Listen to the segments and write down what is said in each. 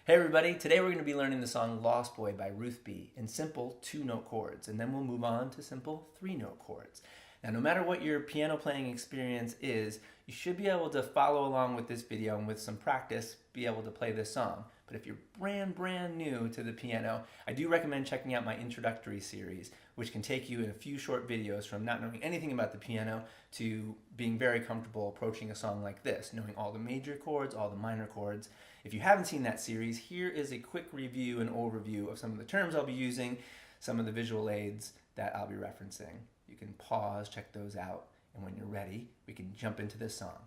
Hey everybody, today we're going to be learning the song Lost Boy by Ruth B in simple 2-note chords, and then we'll move on to simple 3-note chords. Now, no matter what your piano playing experience is, you should be able to follow along with this video and with some practice be able to play this song. But if you're brand new to the piano, I do recommend checking out my introductory series, which can take you in a few short videos from not knowing anything about the piano to being very comfortable approaching a song like this, knowing all the major chords, all the minor chords. If you haven't seen that series, here is a quick review and overview of some of the terms I'll be using, some of the visual aids that I'll be referencing. You can pause, check those out, and when you're ready, we can jump into this song.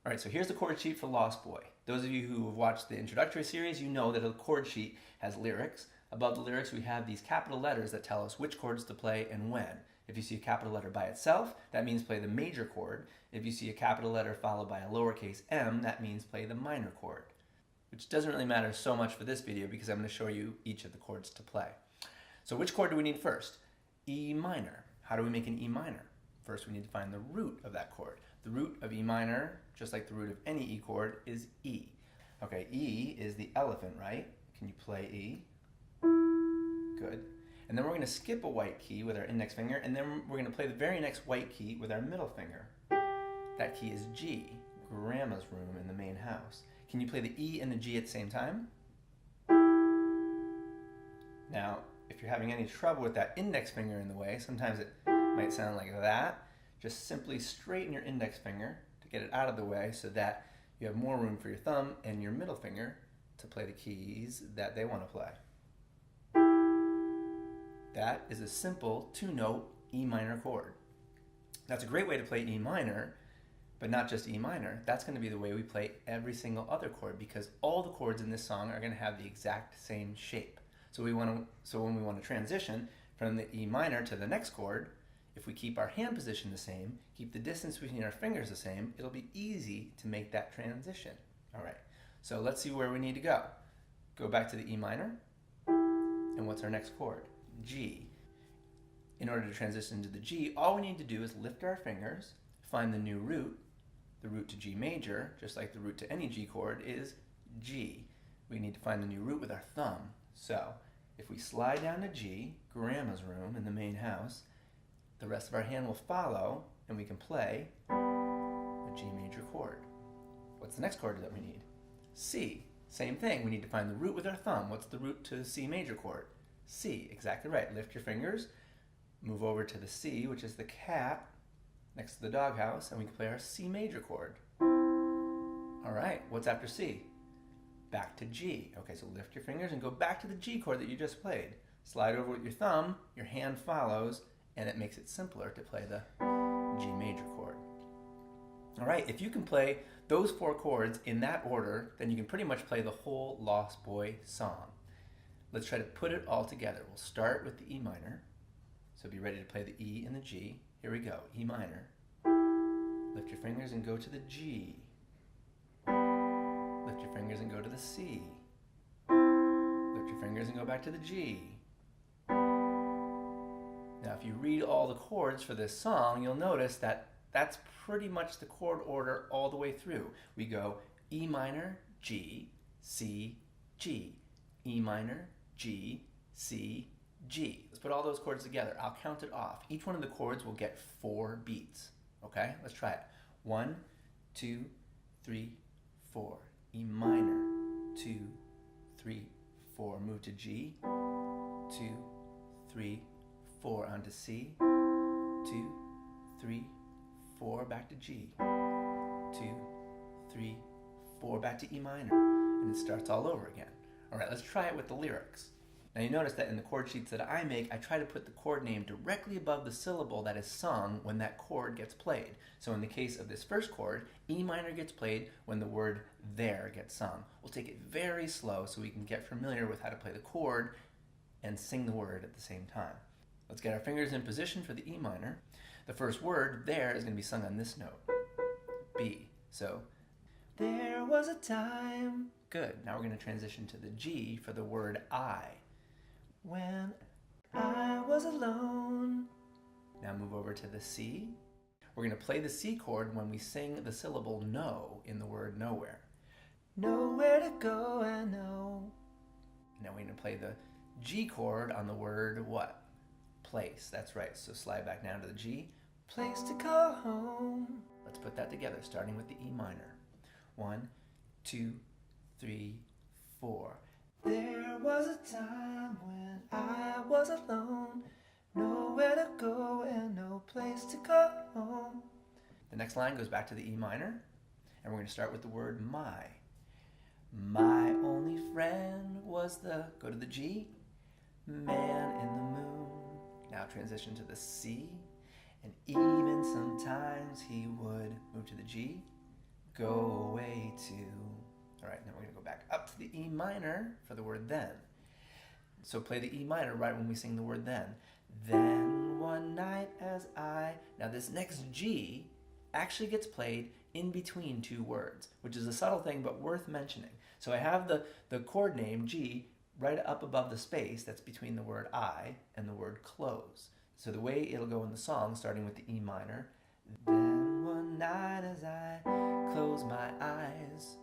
All right, so here's the chord sheet for Lost Boy. Those of you who have watched the introductory series, you know that a chord sheet has lyrics. Above the lyrics, we have these capital letters that tell us which chords to play and when. If you see a capital letter by itself, that means play the major chord. If you see a capital letter followed by a lowercase m, that means play the minor chord, which doesn't really matter so much for this video because I'm going to show you each of the chords to play. So which chord do we need first? E minor. How do we make an E minor? First, we need to find the root of that chord. The root of E minor, just like the root of any E chord, is E. Okay, E is the elephant, right? Can you play E? Good. And then we're going to skip a white key with our index finger, and then we're going to play the very next white key with our middle finger. That key is G, Grandma's room in the main house. Can you play the E and the G at the same time? Now, if you're having any trouble with that index finger in the way, sometimes it might sound like that. Just simply straighten your index finger to get it out of the way so that you have more room for your thumb and your middle finger to play the keys that they want to play. That is a simple 2-note E minor chord. That's a great way to play E minor, but not just E minor. That's going to be the way we play every single other chord because all the chords in this song are going to have the exact same shape. So when we want to transition from the E minor to the next chord, if we keep our hand position the same, keep the distance between our fingers the same, it'll be easy to make that transition. All right, so let's see where we need to go. Go back to the E minor, and what's our next chord? G. In order to transition to the G, all we need to do is lift our fingers, find the new root. The root to G major, just like the root to any G chord, is G. We need to find the new root with our thumb. So if we slide down to G, Grandma's room in the main house, the rest of our hand will follow and we can play a G major chord. What's the next chord that we need? C. Same thing, we need to find the root with our thumb. What's the root to the C major chord? C, exactly right. Lift your fingers, move over to the C, which is the cat next to the doghouse, and we can play our C major chord. All right, what's after C? Back to G. Okay, so lift your fingers and go back to the G chord that you just played. Slide over with your thumb, your hand follows, and it makes it simpler to play the G major chord. All right, if you can play those 4 chords in that order, then you can pretty much play the whole Lost Boy song. Let's try to put it all together. We'll start with the E minor. So be ready to play the E and the G. Here we go, E minor. Lift your fingers and go to the G. Lift your fingers and go to the C. Lift your fingers and go back to the G. Now, if you read all the chords for this song, you'll notice that that's pretty much the chord order all the way through. We go E minor, G, C, G. E minor, G, C, G. Let's put all those chords together. I'll count it off. Each one of the chords will get 4 beats. Okay, let's try it. 1, 2, 3, 4. E minor, 2, 3, 4. Move to G, 2, 3, 4. Onto C, 2, 3, 4. Back to G, 2, 3, 4. Back to E minor. And it starts all over again. All right, let's try it with the lyrics. Now you notice that in the chord sheets that I make, I try to put the chord name directly above the syllable that is sung when that chord gets played. So in the case of this first chord, E minor gets played when the word there gets sung. We'll take it very slow so we can get familiar with how to play the chord and sing the word at the same time. Let's get our fingers in position for the E minor. The first word, there, is going to be sung on this note, B. So, there was a time. Good. Now we're going to transition to the G for the word I. When I was alone. Now move over to the C. We're going to play the C chord when we sing the syllable no in the word nowhere. Nowhere to go, I know. play the G chord on the word what? Place. That's right. So slide back down to the G. Place to call home. Let's put that together, starting with the E minor. 1, 2, 3, 4. There was a time when I was alone, nowhere to go and no place to call home. The next line goes back to the E minor, and we're going to start with the word my. My only friend was the, go to the G, man in the moon. Now transition to the C, and even sometimes he would move to the G, go away to. All right, now we're going to go back up to the E minor for the word then. So play the E minor right when we sing the word then. Then one night as I. Now this next G actually gets played in between two words, which is a subtle thing but worth mentioning. So I have the chord name G right up above the space that's between the word I and the word close. So the way it'll go in the song, starting with the E minor. Then one night as I close my eyes,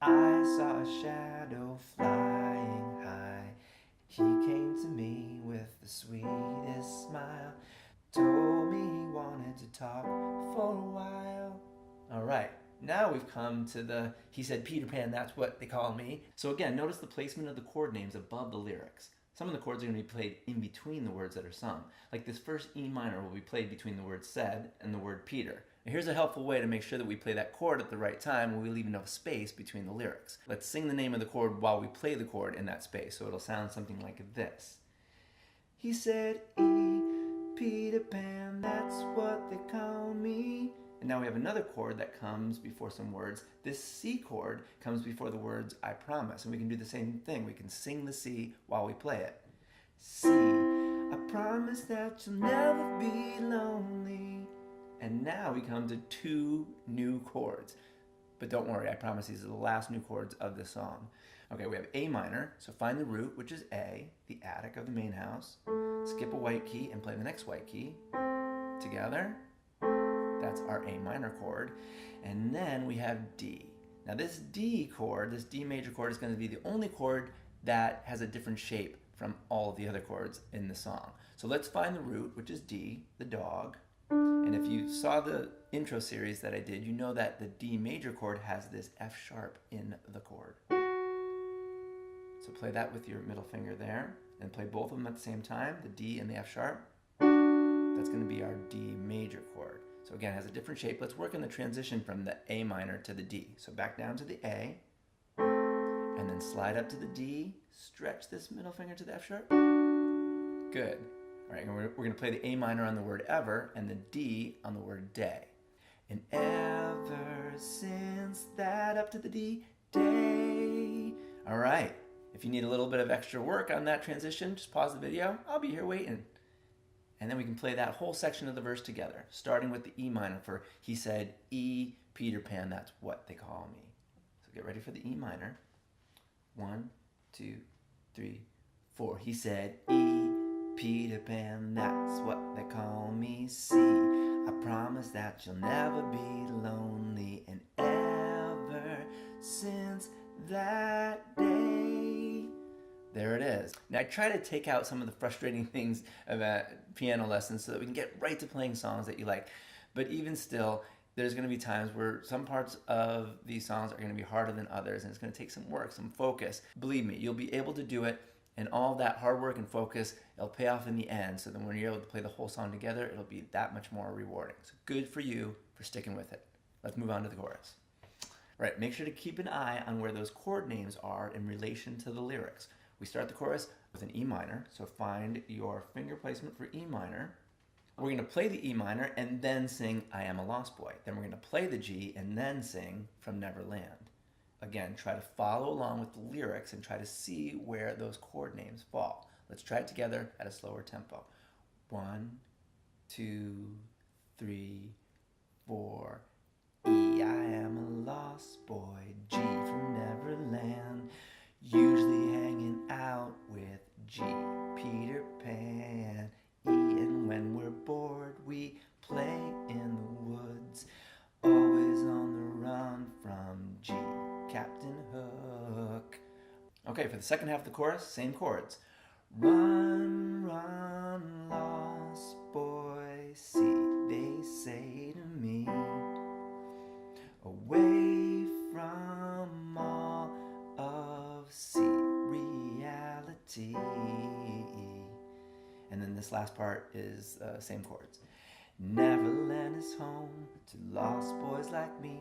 I saw a shadow flying high. He came to me with the sweetest smile, told me he wanted to talk for a while. All right, now we've come to the, he said Peter Pan, that's what they call me. So again, notice the placement of the chord names above the lyrics. Some of the chords are going to be played in between the words that are sung. Like this first E minor will be played between the word said and the word Peter. Now here's a helpful way to make sure that we play that chord at the right time when we leave enough space between the lyrics. Let's sing the name of the chord while we play the chord in that space, so it'll sound something like this. He said E, Peter Pan, that's what they call me. And now we have another chord that comes before some words. This C chord comes before the words I promise. And we can do the same thing. We can sing the C while we play it. C, I promise that you'll never be lonely. And now we come to two new chords. But don't worry, I promise these are the last new chords of the song. Okay, we have A minor, so find the root, which is A, the attic of the main house. Skip a white key and play the next white key. Together. That's our A minor chord. And then we have D. Now this D chord, this D major chord, is going to be the only chord that has a different shape from all of the other chords in the song. So let's find the root, which is D, the dog. And if you saw the intro series that I did, you know that the D major chord has this F sharp in the chord. So play that with your middle finger there, and play both of them at the same time, the D and the F sharp. That's going to be our D major chord. So again, it has a different shape. Let's work on the transition from the A minor to the D. So back down to the A, and then slide up to the D, stretch this middle finger to the F sharp. Good. All right, and we're going to play the A minor on the word ever and the D on the word day. And ever since that up to the D, day. All right, if you need a little bit of extra work on that transition, just pause the video. I'll be here waiting. And then we can play that whole section of the verse together, starting with the E minor for he said, E, Peter Pan, that's what they call me. So get ready for the E minor. 1, 2, 3, 4. He said, E, Peter Pan, that's what they call me. C, I promise that you'll never be lonely. And ever since that day. There it is. Now I try to take out some of the frustrating things about piano lessons so that we can get right to playing songs that you like. But even still, there's going to be times where some parts of these songs are going to be harder than others, and it's going to take some work, some focus. Believe me, you'll be able to do it, and all that hard work and focus, it'll pay off in the end. So then when you're able to play the whole song together, it'll be that much more rewarding. So good for you for sticking with it. Let's move on to the chorus. All right, make sure to keep an eye on where those chord names are in relation to the lyrics. We start the chorus with an E minor, so find your finger placement for E minor. We're going to play the E minor and then sing I Am a Lost Boy. Then we're going to play the G and then sing From Neverland. Again, try to follow along with the lyrics and try to see where those chord names fall. Let's try it together at a slower tempo. 1, 2, 3, 4. E, I am a lost boy. G, from Neverland. Usually hanging out with G, Peter Pan. E, and when we're bored, we play in the woods. Always on the run from G, Captain Hook. Okay, for the second half of the chorus, same chords. Run, run, lost boy, see, they say to me, away from all of reality. And then this last part is same chords. Neverland is home to lost boys like me,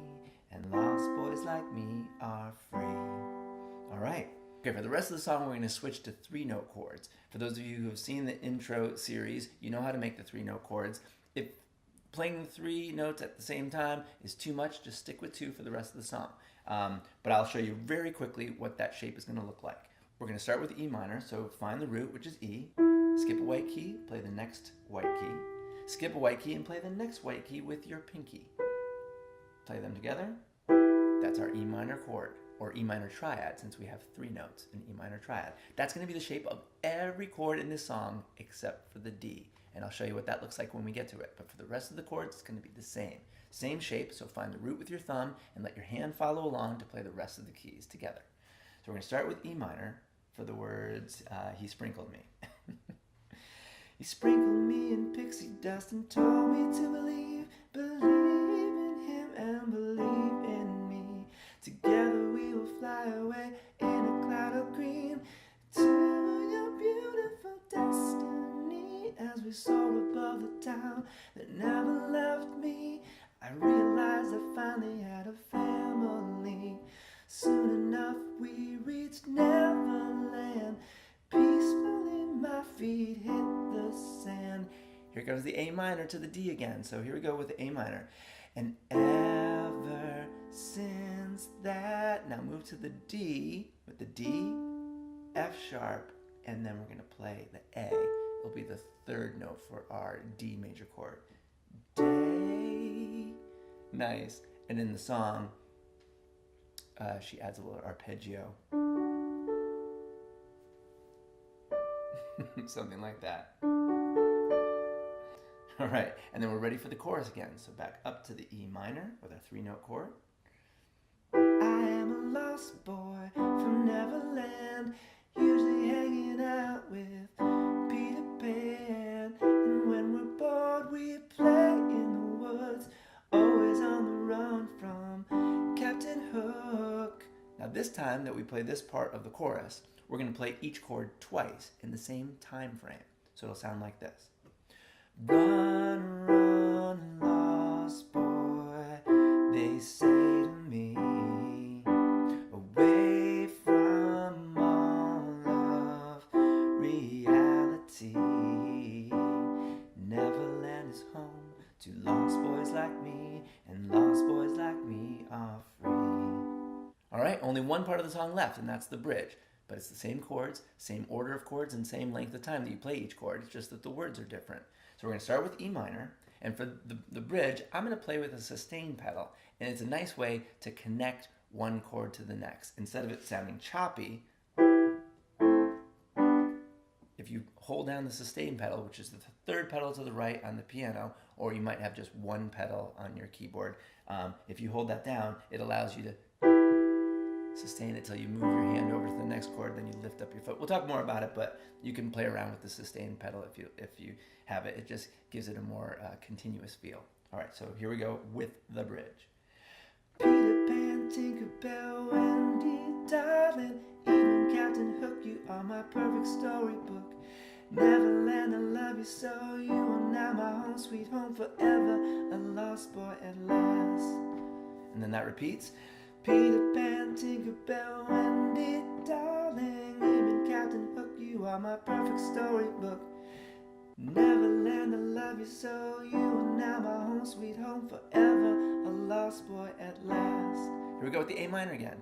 and lost boys like me are free. All right. Okay, for the rest of the song, we're going to switch to 3-note chords. For those of you who have seen the intro series, you know how to make the 3-note chords. If playing 3 notes at the same time is too much, just stick with 2 for the rest of the song. But I'll show you very quickly what that shape is going to look like. We're going to start with E minor, so find the root, which is E. Skip a white key, play the next white key. Skip a white key and play the next white key with your pinky. Play them together. That's our E minor chord, or E minor triad, since we have 3 notes in E minor triad. That's going to be the shape of every chord in this song except for the D. And I'll show you what that looks like when we get to it. But for the rest of the chords, it's going to be the same. Same shape, so find the root with your thumb and let your hand follow along to play the rest of the keys together. So we're going to start with E minor for the words, he sprinkled me. He sprinkled me in pixie dust and told me to believe in him and believe in me. Together we will fly away in a cloud of green to your beautiful destiny. As we soared above the town that never left me, I realized I finally had a family. Soon enough we reached Neverland. Peacefully my feet hit the sand. Here comes the A minor to the D again. So here we go with the A minor. And ever since that, now move to the D with the D, F sharp, and then we're going to play the A. It'll be the 3rd note for our D major chord. Day. Nice. And in the song, she adds a little arpeggio. Something like that. All right, and then we're ready for the chorus again. So back up to the E minor with our 3-note chord. I am a lost boy from Neverland, usually hanging out with Peter Pan. And when we're bored, we play in the woods, always on the run from Captain Hook. Now this time that we play this part of the chorus, we're going to play each chord twice in the same time frame. So it'll sound like this. Run, run, lost boy, they say to me, away from all of reality. Neverland is home to lost boys like me, and lost boys like me are free. All right, only one part of the song left, and that's the bridge. But it's the same chords, same order of chords, and same length of time that you play each chord. It's just that the words are different. So we're going to start with E minor. And for the bridge, I'm going to play with a sustain pedal. And it's a nice way to connect one chord to the next. Instead of it sounding choppy, if you hold down the sustain pedal, which is the 3rd pedal to the right on the piano, or you might have just one pedal on your keyboard, if you hold that down, it allows you to sustain it till you move your hand over to the next chord, then you lift up your foot. We'll talk more about it, but you can play around with the sustain pedal if you have it. It just gives it a more continuous feel. All right, so here we go with the bridge. Peter Pan, Tinkerbell, Wendy, darling, even Captain Hook, you are my perfect storybook. Neverland, I love you so, you are now my home, sweet home forever, a lost boy at last. And then that repeats. Peter Pan, Tinkerbell, Wendy, darling, even Captain Hook, you are my perfect storybook. Neverland, I love you so, you are now my home, sweet home forever, a lost boy at last. Here we go with the A minor again.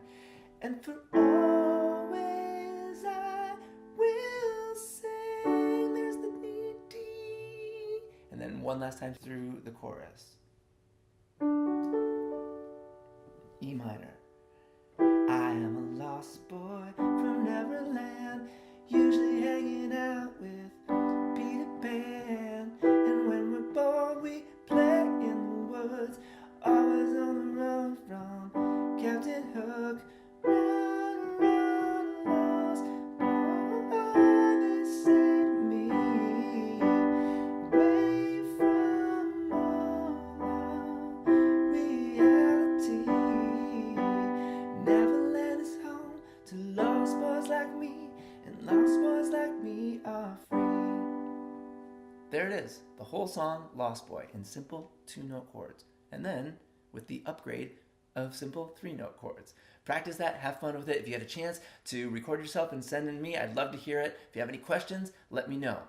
And for always I will sing, there's the D. And then one last time through the chorus. E minor. I am a lost boy from Neverland, usually hanging out with Peter Pan. And when we're bored, we play in the woods, always on the run from Captain Hook. Run, run, there it is, the whole song Lost Boy in simple 2-note chords. And then with the upgrade of simple 3-note chords. Practice that, have fun with it. If you had a chance to record yourself and send it to me, I'd love to hear it. If you have any questions, let me know.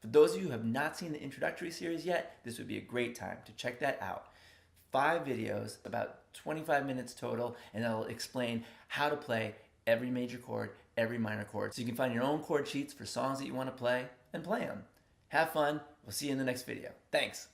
For those of you who have not seen the introductory series yet, this would be a great time to check that out. 5 videos, about 25 minutes total, and that'll explain how to play every major chord, every minor chord. So you can find your own chord sheets for songs that you want to play and play them. Have fun. We'll see you in the next video. Thanks.